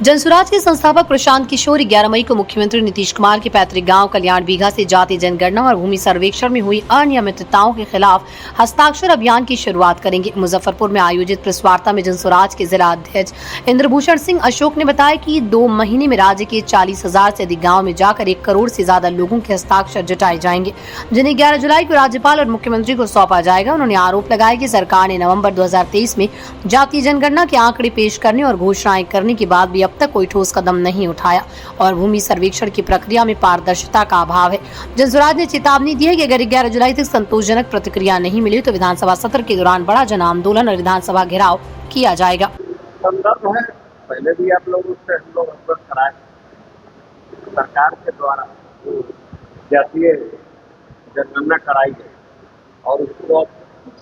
जनसुराज के संस्थापक प्रशांत किशोर 11 मई को मुख्यमंत्री नीतीश कुमार के पैतृक गांव कल्याण बीघा से जाति जनगणना और भूमि सर्वेक्षण में हुई अनियमितताओं के खिलाफ हस्ताक्षर अभियान की शुरुआत करेंगे। मुजफ्फरपुर में आयोजित प्रेस वार्ता में जनसुराज के जिला अध्यक्ष इंद्रभूषण सिंह अशोक ने बताया कि 2 महीने में राज्य के 40,000 से अधिक गाँव में जाकर 1 करोड़ से ज्यादा लोगों के हस्ताक्षर जुटाए जाएंगे, जिन्हें 11 जुलाई को राज्यपाल और मुख्यमंत्री को सौंपा जाएगा। उन्होंने आरोप लगाया कि सरकार ने नवम्बर 2023 में जातीय जनगणना के आंकड़े पेश करने और घोषणाएं करने के बाद भी अब तक कोई ठोस कदम नहीं उठाया और भूमि सर्वेक्षण की प्रक्रिया में पारदर्शिता का अभाव है। जनसुराज ने चेतावनी दी है कि अगर 11 जुलाई तक संतोषजनक प्रतिक्रिया नहीं मिली तो विधानसभा सत्र के दौरान बड़ा जन आंदोलन और विधानसभा घेराव किया जाएगा। संदर्भ है, पहले भी आप लोगों से हम लोग अवगत कराए, सरकार के द्वारा जातीय जनगणना कराई गई और उसको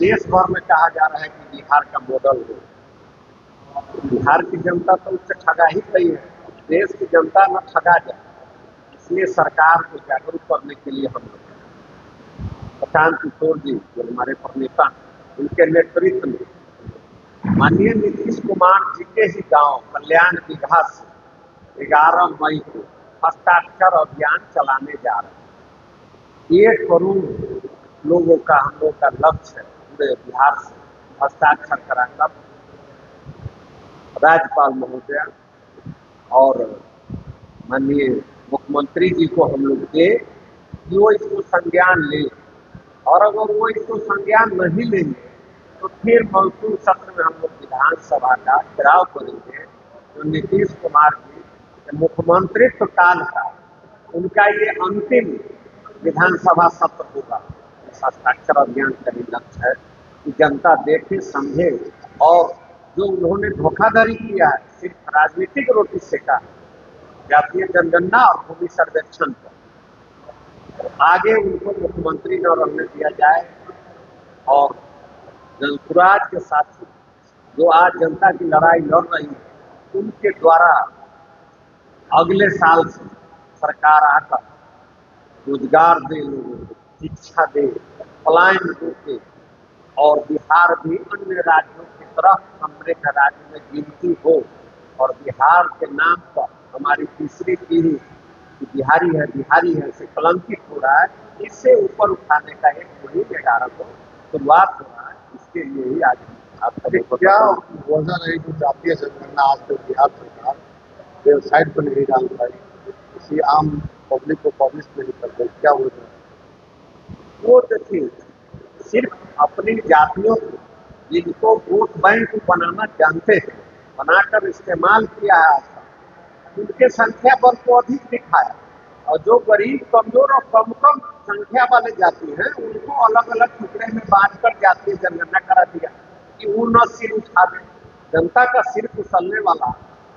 देश भर में कहा जा रहा है कि बिहार का मॉडल हो। बिहार की जनता तो उससे ठगा ही गई है, देश की जनता न ठगा जाए, इसलिए सरकार को जागरूक करने के लिए हम लोग प्रशांत किशोर जी जो हमारे प्रणेता, उनके नेतृत्व में माननीय नीतीश कुमार जी के ही गांव कल्याण बीघा से 11 मई को हस्ताक्षर अभियान चलाने जा रहे हैं। 1 करोड़ लोगों का हम लोग का लक्ष्य है पूरे बिहार से हस्ताक्षर कराकर राज्यपाल महोदय और माननीय मुख्यमंत्री जी को हम लोग दे कि वो इसको संज्ञान ले, और अगर वो इसको संज्ञान नहीं लेंगे तो फिर मॉनसून सत्र में हम लोग विधानसभा का घेराव करेंगे। तो नीतीश कुमार जी मुख्यमंत्रित्व काल का उनका ये अंतिम विधानसभा सत्र होगा। इस हस्ताक्षर अभियान का भी लक्ष्य है कि जनता देखे, समझे और जो उन्होंने धोखाधड़ी किया है सिर्फ राजनीतिक रोटी सेका जातीय जनगणना और भूमि सर्वेक्षण पर, आगे उनको मुख्यमंत्री न रहने दिया जाए। और जनसुराज के साथ जो आज जनता की लड़ाई लड़ रही है उनके द्वारा अगले साल से सरकार आकर रोजगार दे, लोगों को शिक्षा दे, पलायन रोके और बिहार भी अन्य राज्यों की तरफ हमरे का राज्य में गिनती हो और बिहार के नाम पर हमारी तीसरी पीढ़ी बिहारी है से कलंकित हो रहा है। इससे ऊपर उठाने का एक मुहिम 11 को शुरुआत हो रहा है। इसके लिए ही आज आप क्या वजह रही जो जातीय जनगणना आज तक बिहार सरकार वेबसाइट पर नहीं डाल पाई, किसी आम पब्लिक को पब्लिश नहीं कर पाई, क्या वजह है? वो देखिए, सिर्फ अपनी जातियों को जिनको वोट बैंक बनाना जानते हैं बनाकर इस्तेमाल किया है आज तक, उनके संख्या बल को अधिक दिखाया और जो गरीब, कमजोर और कम संख्या वाले जाति हैं उनको अलग अलग टुकड़े में बांटकर जातीय जनगणना करा दिया कि वो न सिर उठा दे। जनता का सिर कुचलने वाला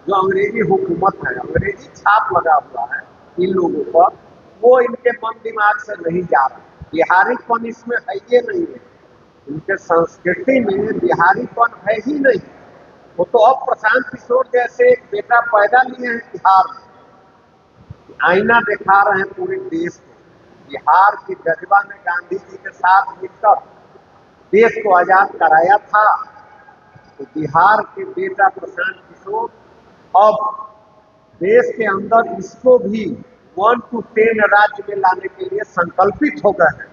जो अंग्रेजी हुकूमत है, अंग्रेजी छाप लगा हुआ है इन लोगों पर, वो इनके मन दिमाग से नहीं जा रहा। बिहारीपन इसमें है ये नहीं है, उनके संस्कृति में बिहारीपन है ही नहीं। वो तो अब प्रशांत किशोर जैसे एक बेटा पैदा लिए हैं बिहार में, आईना दिखा रहे हैं पूरे देश को। बिहार की जज्बा ने गांधी जी के साथ मिलकर देश को आजाद कराया था, तो बिहार के बेटा प्रशांत किशोर अब देश के अंदर इसको भी 1 to 10 राज्य में लाने के लिए संकल्पित हो गए हैं।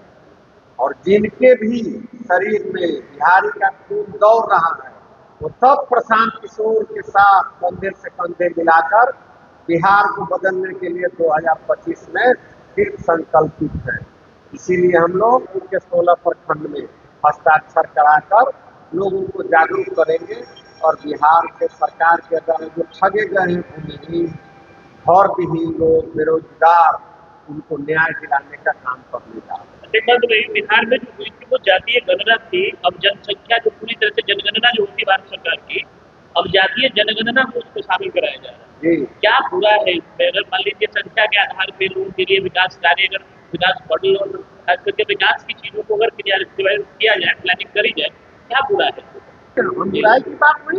और जिनके भी शरीर में बिहारी का खून दौड़ रहा है वो सब प्रशांत किशोर के साथ कंधे से कंधे मिलाकर बिहार को बदलने के लिए 2025 में फिर संकल्पित है। इसीलिए हम लोग उनके 16 प्रखंड में हस्ताक्षर कराकर लोगों को जागरूक करेंगे और बिहार के सरकार के द्वारा जो ठगे गए हैं भूमिहीन, घर विहीन लोग, बेरोजगार, उनको न्याय दिलाने का काम करने जा रहे हैं। बिहार में जो हुई थी वो जातीय गणना थी, अब जनसंख्या जो पूरी तरह से जनगणना जो होती भारत सरकार की, अब जातीय जनगणना को उसको शामिल कराया जा रहा है। क्या बुरा है इसमें? अगर मान लीजिए संख्या के आधार पर लोगों के लिए विकास कार्य, अगर विकास मॉडल और खास करके विकास की चीजों को अगर किया जाए, प्लानिंग करी जाए, क्या बुरा है? हम बुराई की बात नहीं